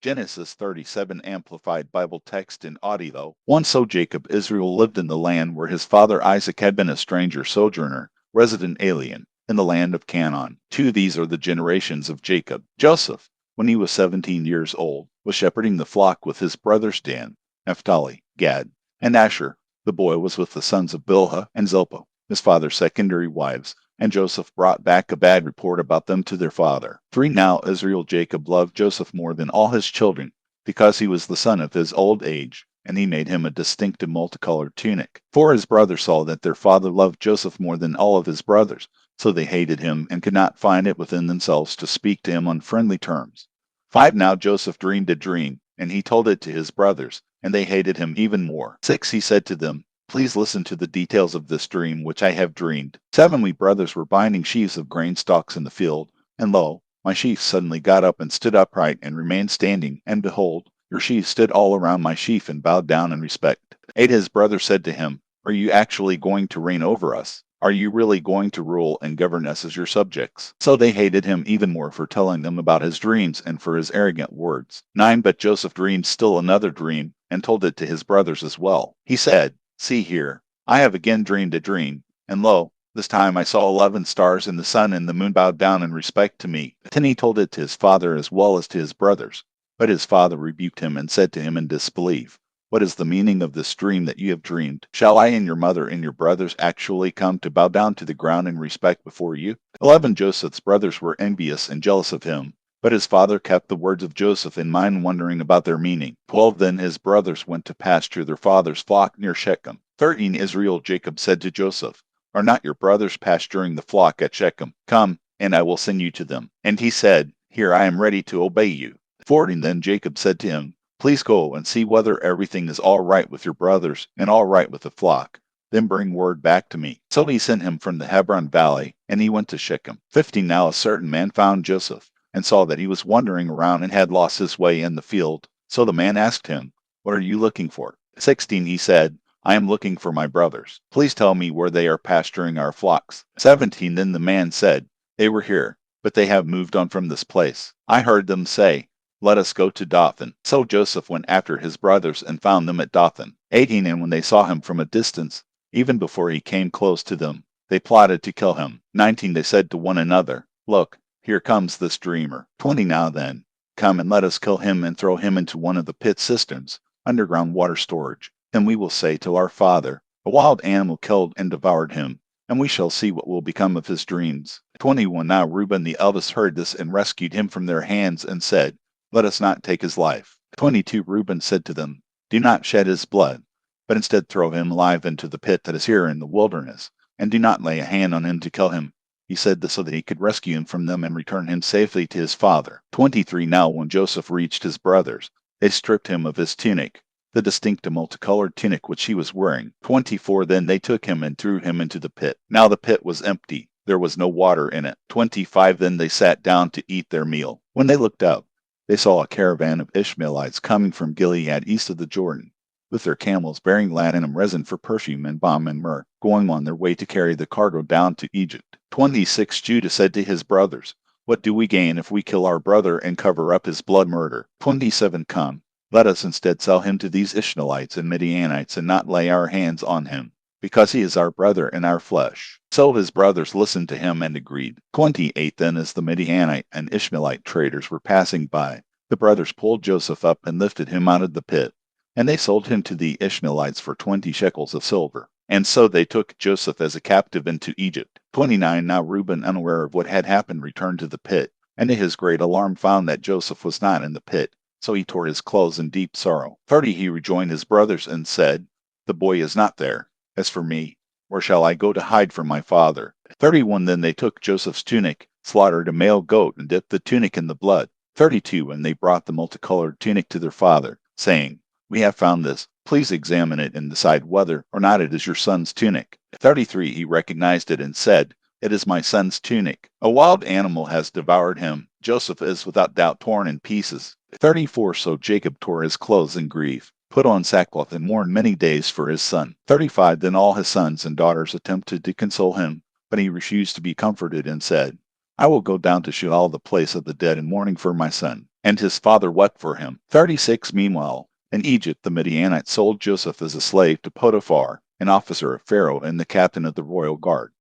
Genesis 37 Amplified Bible Text in Audio. Once so Jacob Israel lived in the land where his father Isaac had been a stranger sojourner, resident alien, in the land of Canaan. Two these are the generations of Jacob. Joseph, when he was 17 years old, was shepherding the flock with his brothers Dan, Naphtali, Gad, and Asher. The boy was with the sons of Bilhah and Zilpah, his father's secondary wives, and Joseph brought back a bad report about them to their father. 3 Now Israel Jacob loved Joseph more than all his children, because he was the son of his old age, and he made him a distinctive multicolored tunic. For his brothers saw that their father loved Joseph more than all of his brothers, so they hated him and could not find it within themselves to speak to him on friendly terms. 5 Now Joseph dreamed a dream, and he told it to his brothers, and they hated him even more. 6 He said to them, Please listen to the details of this dream which I have dreamed. 7 We brothers were binding sheaves of grain stalks in the field, and lo, my sheaf suddenly got up and stood upright and remained standing, and behold, your sheaf stood all around my sheaf and bowed down in respect. 8 His brothers said to him, Are you actually going to reign over us? Are you really going to rule and govern us as your subjects? So they hated him even more for telling them about his dreams and for his arrogant words. 9 But Joseph dreamed still another dream, and told it to his brothers as well. He said, See here, I have again dreamed a dream, and lo, this time I saw 11 stars, and the sun and the moon bowed down in respect to me. Then he told it to his father as well as to his brothers. But his father rebuked him and said to him in disbelief, What is the meaning of this dream that you have dreamed? Shall I and your mother and your brothers actually come to bow down to the ground in respect before you? 11 Joseph's brothers were envious and jealous of him. But his father kept the words of Joseph in mind, wondering about their meaning. 12 Then his brothers went to pasture their father's flock near Shechem. 13 Israel Jacob said to Joseph, Are not your brothers pasturing the flock at Shechem? Come, and I will send you to them. And he said, Here I am ready to obey you. 14 Then Jacob said to him, Please go and see whether everything is all right with your brothers and all right with the flock. Then bring word back to me. So he sent him from the Hebron valley, and he went to Shechem. 15 Now a certain man found Joseph, and saw that he was wandering around and had lost his way in the field. So the man asked him, What are you looking for? 16 He said, I am looking for my brothers. Please tell me where they are pasturing our flocks. 17 Then the man said, They were here, but they have moved on from this place. I heard them say, Let us go to Dothan. So Joseph went after his brothers and found them at Dothan. 18 And when they saw him from a distance, even before he came close to them, they plotted to kill him. 19 They said to one another, Look, here comes this dreamer. 20 Now then, come and let us kill him and throw him into one of the pit cisterns, underground water storage. Then we will say to our father, A wild animal killed and devoured him, and we shall see what will become of his dreams. 21 Now Reuben the eldest heard this and rescued him from their hands and said, Let us not take his life. 22 Reuben said to them, Do not shed his blood, but instead throw him alive into the pit that is here in the wilderness, and do not lay a hand on him to kill him. He said this so that he could rescue him from them and return him safely to his father. 23 Now when Joseph reached his brothers, they stripped him of his tunic, the distinct multicolored tunic which he was wearing. 24 Then they took him and threw him into the pit. Now the pit was empty, there was no water in it. 25 Then they sat down to eat their meal. When they looked up, they saw a caravan of Ishmaelites coming from Gilead east of the Jordan, with their camels bearing ladanum resin for perfume and balm and myrrh, going on their way to carry the cargo down to Egypt. 26 Judah said to his brothers, What do we gain if we kill our brother and cover up his blood murder? 27 Come, let us instead sell him to these Ishmaelites and Midianites and not lay our hands on him, because he is our brother and our flesh. So his brothers listened to him and agreed. 28 Then as the Midianite and Ishmaelite traders were passing by, the brothers pulled Joseph up and lifted him out of the pit, and they sold him to the Ishmaelites for 20 shekels of silver. And so they took Joseph as a captive into Egypt. 29 Now Reuben, unaware of what had happened, returned to the pit, and to his great alarm found that Joseph was not in the pit. So he tore his clothes in deep sorrow. 30 He rejoined his brothers and said, The boy is not there. As for me, where shall I go to hide from my father? 31 Then they took Joseph's tunic, slaughtered a male goat, and dipped the tunic in the blood. 32 And they brought the multicolored tunic to their father, saying, We have found this. Please examine it and decide whether or not it is your son's tunic. 33 He recognized it and said, It is my son's tunic. A wild animal has devoured him. Joseph is without doubt torn in pieces. 34 So Jacob tore his clothes in grief, put on sackcloth, and mourned many days for his son. 35 Then all his sons and daughters attempted to console him, but he refused to be comforted and said, I will go down to Sheol, the place of the dead, in mourning for my son. and his father wept for him. 36. Meanwhile, in Egypt, the Midianites sold Joseph as a slave to Potiphar, an officer of Pharaoh and the captain of the royal guard.